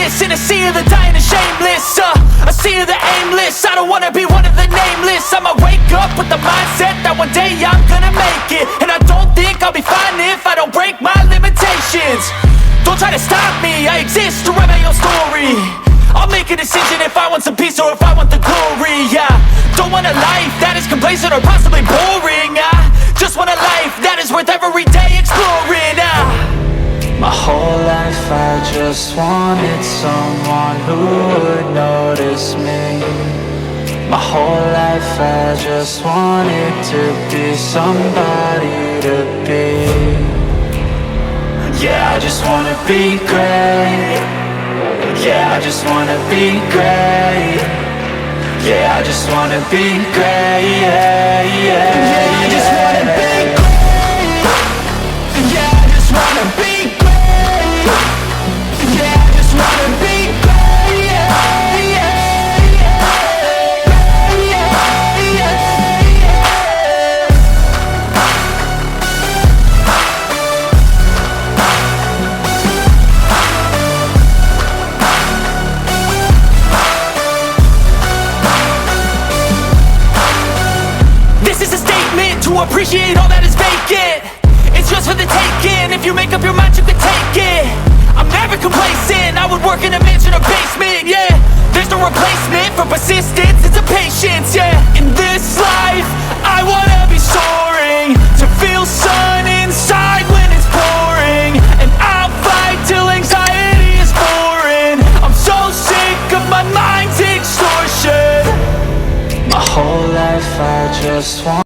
stainless in a sea of the dying and shameless, a sea of the aimless. I don't wanna be one of the nameless. I'ma wake up with the mindset that one day I'm gonna make it. And I don't think I'll be fine if I don't break my limitations. Don't try to stop me, I exist to write my own story. I'll make a decision if I want some peace or if I want the glory, yeah. Don't want a life that is complacent or possibly boring. I just want a life that is worth every day exploring. My whole life I just wanted someone who would notice me. My whole life I just wanted to be somebody to be. Yeah, I just wanna be great. Yeah, I just wanna be great. Yeah, I just wanna be great. Yeah, yeah, yeah, I just wanna be great. Yeah, I just wanna be great. Yeah, I just wanna be great. Yeah, yeah, yeah, yeah, yeah, yeah. This is a statement to appreciate all that is vacant. It's just for the taking. If you make up your mind, you can take it. I'm never complacent. I would work in a mansion or basement, yeah. There's no replacement for persistence, it's a patience, yeah. In this life, I wanna be soaring, to feel sun inside when it's pouring. And I'll fight till anxiety is boring. I'm so sick of my mind's extortion. My whole life I just want